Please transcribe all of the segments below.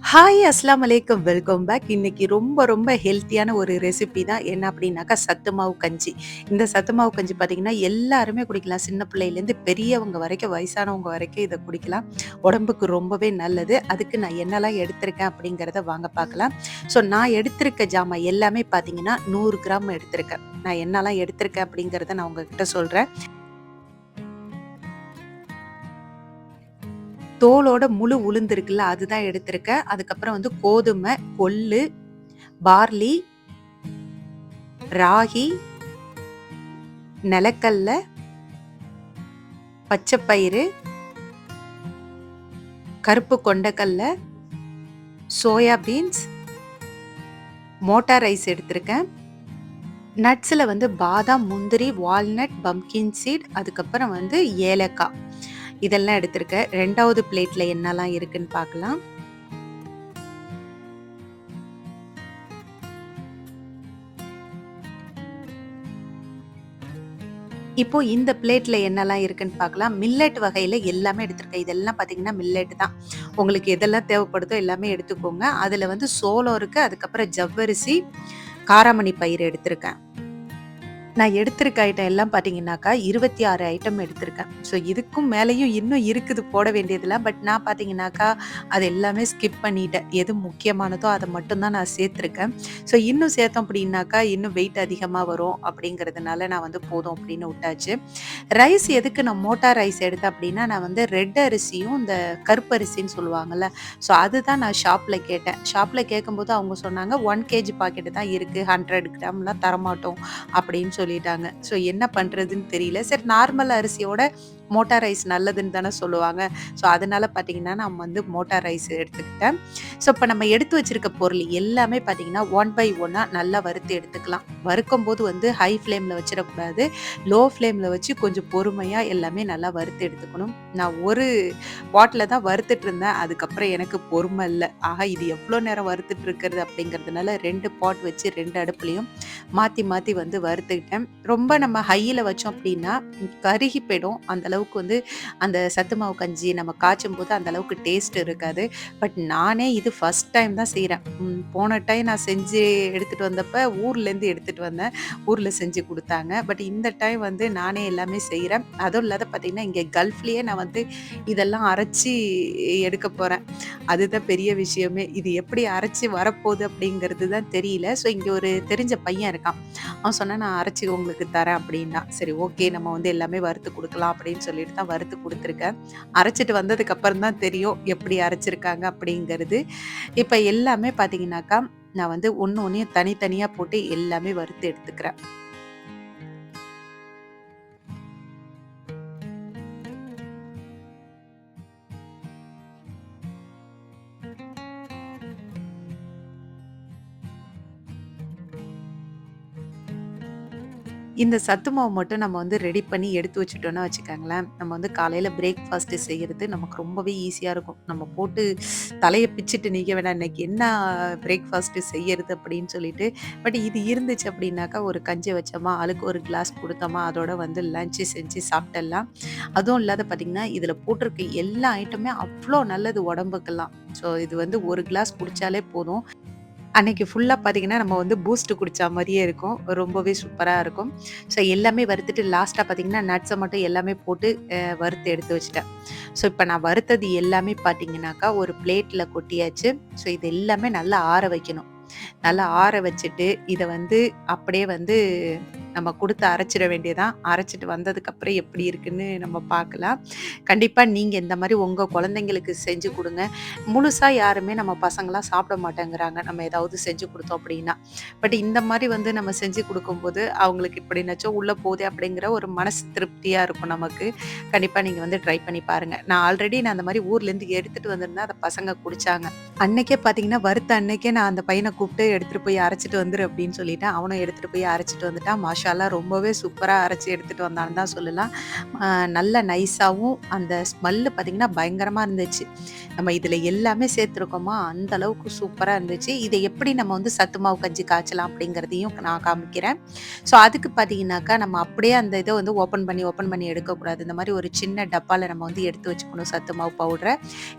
Hi அஸ்லாம் அலைக்கும் welcome back. இன்னைக்கு ரொம்ப ரொம்ப ஹெல்த்தியான ஒரு ரெசிபி தான். என்ன அப்படின்னாக்கா சத்து மாவு கஞ்சி. இந்த சத்து மாவு கஞ்சி பார்த்தீங்கன்னா எல்லாருமே குடிக்கலாம். சின்ன பிள்ளையிலேருந்து பெரியவங்க வரைக்கும், வயசானவங்க வரைக்கும் இதை குடிக்கலாம். உடம்புக்கு ரொம்பவே நல்லது. அதுக்கு நான் என்னெல்லாம் எடுத்திருக்கேன் அப்படிங்கிறத வாங்க பார்க்கலாம். ஸோ நான் எடுத்திருக்க ஜாமான் எல்லாமே பார்த்தீங்கன்னா 100 கிராம் எடுத்திருக்கேன். நான் என்னெல்லாம் எடுத்திருக்கேன் அப்படிங்கிறத நான் உங்ககிட்ட சொல்கிறேன். தோலோட முழு உளுந்து இருக்குல்ல, அதுதான் எடுத்திருக்கேன். அதுக்கப்புறம் வந்து கோதுமை, கொள்ளு, பார்லி, ராகி, நிலக்கல்ல, பச்சைப்பயிறு, கருப்பு கொண்டக்கல்ல, சோயா பீன்ஸ், மோட்டா ரைஸ் எடுத்திருக்கேன். நட்ஸில் வந்து பாதாம், முந்திரி, வால்நட், பம்கின் சீட், அதுக்கப்புறம் வந்து ஏலக்காய் இதெல்லாம் எடுத்திருக்கேன். 2வது பிளேட்டில் என்னெல்லாம் இருக்குன்னு பார்க்கலாம். இப்போ இந்த பிளேட்ல என்னெல்லாம் இருக்குன்னு பார்க்கலாம். மில்லட் வகையில எல்லாமே எடுத்திருக்கேன். இதெல்லாம் பார்த்தீங்கன்னா மில்லட் தான். உங்களுக்கு எதெல்லாம் தேவைப்படுதோ எல்லாமே எடுத்துக்கோங்க. அதுல வந்து சோளம் இருக்கு. அதுக்கப்புறம் ஜவ்வரிசி, காராமணி பயிறு எடுத்திருக்கேன். நான் எடுத்திருக்க ஐட்டம் எல்லாம் பார்த்தீங்கன்னாக்கா 26 ஐட்டம் எடுத்திருக்கேன். ஸோ இதுக்கும் மேலேயும் இன்னும் இருக்குது போட வேண்டியதெல்லாம். பட் நான் பார்த்தீங்கன்னாக்கா அது எல்லாமே ஸ்கிப் பண்ணிட்டேன். எது முக்கியமானதோ அதை மட்டும் தான் நான் சேர்த்துருக்கேன். ஸோ இன்னும் சேர்த்தோம் அப்படின்னாக்கா இன்னும் வெயிட் அதிகமாக வரும் அப்படிங்கிறதுனால நான் வந்து போதும் அப்படின்னு விட்டாச்சு. ரைஸ் எதுக்கு நான் மோட்டா ரைஸ் எடுத்தேன் அப்படின்னா, நான் வந்து ரெட் அரிசியும் இந்த கருப்பரிசின்னு சொல்லுவாங்கல்ல, ஸோ அதுதான் நான் ஷாப்பில் கேட்டேன். ஷாப்பில் கேட்கும்போது அவங்க சொன்னாங்க 1 கேஜி பாக்கெட்டு தான் இருக்குது, 100 கிராம்லாம் தரமாட்டோம் அப்படின்னு சொல்லிட்டாங்க. ஸோ என்ன பண்றதுன்னு தெரியல. சரி, நார்மல் அரிசியோட மோட்டா ரைஸ் நல்லதுன்னு தானே சொல்லுவாங்க. ஸோ அதனால பார்த்தீங்கன்னா நான் வந்து மோட்டா ரைஸ் எடுத்துக்கிட்டேன். ஸோ இப்போ நம்ம எடுத்து வச்சிருக்க பொருள் எல்லாமே பார்த்தீங்கன்னா 1 பை 1 நல்லா வறுத்து எடுத்துக்கலாம். வறுக்கும்போது வந்து ஹை ஃப்ளேமில் வச்சிடக்கூடாது. லோ ஃப்ளேமில் வச்சு கொஞ்சம் பொறுமையாக எல்லாமே நல்லா வறுத்து எடுத்துக்கணும். நான் ஒரு பாட்டில் தான் வறுத்துட்டு இருந்தேன். அதுக்கப்புறம் எனக்கு பொறுமை இல்லை. ஆக இது எவ்வளோ நேரம் வறுத்துட்டு இருக்கிறது அப்படிங்கிறதுனால 2 பாட் வச்சு 2 அடுப்புலையும் மாற்றி மாற்றி வந்து வறுத்துக்கிட்டேன். ரொம்ப நம்ம ஹையில் வச்சோம் அப்படின்னா கருகி போயிடும். அந்த அளவுக்கு வந்து அந்த சத்து மாவு கஞ்சி நம்ம காய்ச்சும் போது அந்த அளவுக்கு டேஸ்ட் இருக்காது. பட் நானே இது ஃபர்ஸ்ட் டைம் தான் செய்கிறேன். போன டைம் நான் செஞ்சு எடுத்துகிட்டு வந்தப்போ ஊர்லேருந்து எடுத்துகிட்டு வந்தேன். ஊரில் செஞ்சு கொடுத்தாங்க. பட் இந்த டைம் வந்து நானே எல்லாமே செய்கிறேன். அதுவும் இல்லாத பார்த்தீங்கன்னா இங்கே கல்ஃப்லேயே நான் வந்து இதெல்லாம் அரைச்சி எடுக்க போகிறேன். அதுதான் பெரிய விஷயமே. இது எப்படி அரைச்சி வரப்போகுது அப்படிங்கிறது தான் தெரியல. ஸோ இங்கே ஒரு தெரிஞ்ச பையன் இருக்கான். அவன் சொன்னா நான் அரைச்சி உங்களுக்கு தரேன் அப்படின்னா, சரி ஓகே நம்ம வந்து எல்லாமே வறுத்து கொடுக்கலாம் அப்படின்னு சொல்லிட்டு தான் வறுத்து கொடுத்துருக்கேன். அரைச்சிட்டு வந்ததுக்கு அப்புறம் தான் தெரியும் எப்படி அரைச்சிருக்காங்க அப்படிங்கிறது. இப்போ எல்லாமே பார்த்தீங்கன்னாக்கா நான் வந்து ஒன்று ஒன்றையும் தனித்தனியாக போட்டு எல்லாமே வறுத்து எடுத்துக்கிறேன். இந்த சத்து மாவு மட்டும் நம்ம வந்து ரெடி பண்ணி எடுத்து வச்சுட்டோம்னா வச்சுக்கோங்களேன், நம்ம வந்து காலையில் பிரேக்ஃபாஸ்ட்டு செய்கிறது நமக்கு ரொம்பவே ஈஸியாக இருக்கும். நம்ம போட்டு தலையை பிச்சுட்டு நிற்க வேண்டாம், இன்னைக்கு என்ன பிரேக்ஃபாஸ்ட்டு செய்யறது அப்படின்னு சொல்லிட்டு. பட் இது இருந்துச்சு அப்படின்னாக்கா ஒரு கஞ்சி வச்சோமா, ஆளுக்கு ஒரு கிளாஸ் கொடுத்தோமா, அதோட வந்து லஞ்சு செஞ்சு சாப்பிட்டுடலாம். அதுவும் இல்லாத பார்த்தீங்கன்னா, இதில் போட்டிருக்க எல்லா ஐட்டமே அவ்வளோ நல்லது உடம்புக்கெல்லாம். ஸோ இது வந்து ஒரு கிளாஸ் குடித்தாலே போதும். அன்னைக்கு ஃபுல்லா பார்த்தீங்கன்னா, நம்ம வந்து பூஸ்ட் குடிச்சா மாரியே இருக்கும். ரொம்பவே சூப்பரா இருக்கும். ஸோ எல்லாமே வறுத்துட்டு லாஸ்ட்டா பார்த்தீங்கன்னா, நட்ஸ மட்டும் எல்லாமே போட்டு வறுத்து எடுத்து வச்சுட்டேன். ஸோ இப்ப நான் வறுத்தது எல்லாமே பார்த்தீங்கன்னாக்கா, ஒரு பிளேட்ல கொட்டியாச்சு. ஸோ இது எல்லாமே நல்லா ஆற வைக்கணும். நல்லா ஆற வச்சுட்டு, இத வந்து அப்படியே வந்து நம்ம குடுத்து அரைச்சிட வேண்டியதான். அரைச்சிட்டு வந்ததுக்கப்புறம் எப்படி இருக்குன்னு நம்ம பார்க்கலாம். கண்டிப்பா நீங்க இந்த மாரி உங்க குழந்தைங்களுக்கு செஞ்சு குடுங்க. முழுசா யாருமே நம்ம பசங்கலாம் சாப்பிட மாட்டேங்கிறாங்க, நம்ம ஏதாவது செஞ்சு குடுத்தோம் அப்படின்னா. பட் இந்த மாரி வந்து நம்ம செஞ்சு குடுக்கும்போது, அவங்களுக்கு இப்படினாச்சும் உள்ள போதே அப்படிங்கிற ஒரு மனசு திருப்தியா இருக்கும் நமக்கு. கண்டிப்பா நீங்க வந்து ட்ரை பண்ணி பாருங்க. நான் அந்த மாரி ஊர்லேருந்து எடுத்துட்டு வந்திருந்தேன். அத பசங்க குடிச்சாங்க. அன்னைக்கே பார்த்தீங்கன்னா, வறுத்த அன்னைக்கே நான் அந்த பையன கூப்பிட்டு எடுத்துட்டு போய் அரைச்சுட்டு வந்துரு அப்படின்னு சொல்லிட்டேன். அவனும் எடுத்துட்டு போய் அரைச்சுட்டு வந்துட்டான். மாஷா மாஷாஅல்லா ரொம்பவே சூப்பரா அரைச்சு எடுத்துட்டு வந்தான்னு தான் சொல்லலாம். நல்ல நைஸாவும் அந்த ஸ்மெல்லு பார்த்தீங்கன்னா பயங்கரமா இருந்துச்சு. நம்ம இதில எல்லாமே சேர்த்துருக்கோமா, அந்த அளவுக்கு சூப்பரா இருந்துச்சு. இத எப்படி நம்ம வந்து சத்து மாவு கஞ்சி காய்ச்சலாம் அப்படிங்கிறதையும் நான் காமிக்கிறேன். ஸோ அதுக்கு பார்த்தீங்கன்னாக்கா, நம்ம அப்படியே அந்த இத வந்து ஓப்பன் பண்ணி எடுக்கக்கூடாது. இந்த மாரி ஒரு சின்ன டப்பால நம்ம வந்து எடுத்து வச்சுக்கணும் சத்து மாவு பவுடர.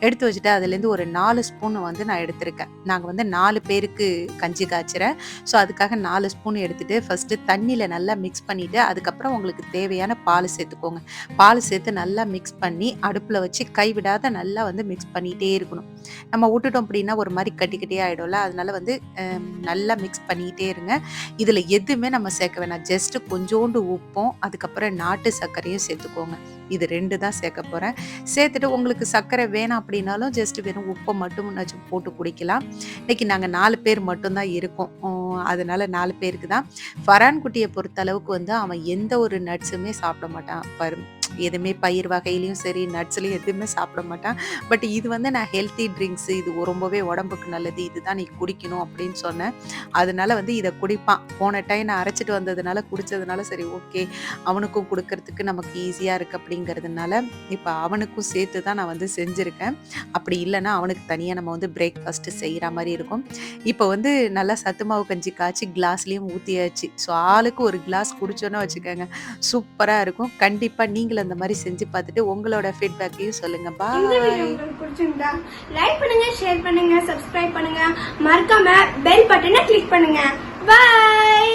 எடுத்து வச்சுட்டு அதுலேருந்து ஒரு 4 ஸ்பூன் வந்து நான் எடுத்திருக்கேன். நாங்க வந்து 4 பேருக்கு கஞ்சி காய்ச்சுறேன். ஸோ அதுக்காக 4 ஸ்பூன் எடுத்துட்டு ஃபர்ஸ்ட்டு தண்ணீல நல்லா மிக்ஸ் பண்ணிட்டு, அதுக்கப்புறம் உங்களுக்கு தேவையான பால் சேர்த்துக்கோங்க. பால் சேர்த்து நல்லா மிக்ஸ் பண்ணி, அடுப்புல வச்சு கைவிடாத நல்லா வந்து மிக்ஸ் பண்ணிட்டே இருக்கணும். நம்ம விட்டுட்டோம் அப்படின்னா ஒரு மாரி கட்டி கட்டியா ஆயிடும்ல. அதனால வந்து நல்லா மிக்ஸ் பண்ணிட்டே இருங்க. இதுல எதுவுமே நம்ம சேர்க்க வேணாம். ஜஸ்ட் கொஞ்சோண்டு உப்பும், அதுக்கப்புறம் நாட்டு சர்க்கரையும் சேர்த்துக்கோங்க. இது 2 தான் சேர்க்க போறேன். சேர்த்துட்டு உங்களுக்கு சர்க்கரை வேணாம் அப்படின்னாலும் ஜஸ்ட் வெறும் உப்ப மட்டும்னாச்சும் போட்டு குடிக்கலாம். இன்னைக்கு நாங்க 4 பேர் மட்டும் தான் இருக்கோம். அதனால 4 பேருக்கு தான். ஃபரான் குட்டிய பொறுத்த அளவுக்கு வந்து அவன் எந்த ஒரு நட்ஸுமே சாப்பிட மாட்டான். எதுவுமே பயிர் வகையிலயும் சரி, நட்ஸ்லயும் எதுவுமே சாப்பிட மாட்டான். பட் இது வந்து நான் ஹெல்த்தி ட்ரிங்க்ஸ் இது ரொம்பவே உடம்புக்கு நல்லது. இதுதான் நீ குடிக்கணும் அப்படின்னு சொன்னேன். அதனால வந்து இத குடிப்பான். போன டைம் நான் அரைச்சுட்டு வந்ததுனால குடிச்சதுனால சரி ஓகே. அவனுக்கும் குடுக்கறதுக்கு நமக்கு ஈஸியா இருக்கு அப்படிங்கிறதுனால, இப்ப அவனுக்கும் சேர்த்து தான் நான் வந்து செஞ்சிருக்கேன். அப்படி இல்லன்னா அவனுக்கு தனியா நம்ம வந்து பிரேக்ஃபாஸ்ட் செய்ற மாரி இருக்கும். இப்ப வந்து நல்லா சத்து மாவு கஞ்சி காய்ச்சி கிளாஸ்லயும் ஊத்தியாச்சு. ஸோ ஆளுக்கு ஒரு கிளாஸ் குடிச்சோம்னு வச்சுக்கோங்க, சூப்பரா இருக்கும். கண்டிப்பா நீங்களும் அந்த மாரி செஞ்சு பார்த்துட்டு உங்களோட ஃபீட்பேக்கையும் சொல்லுங்க. இந்த வீடியோ பாய். உங்களுக்கு பிடிச்சிருந்தா லைக் பண்ணுங்க, ஷேர் பண்ணுங்க, சப்ஸ்கிரைப் பண்ணுங்க, மறக்காம பெல் பட்டனை கிளிக் பண்ணுங்க. பை.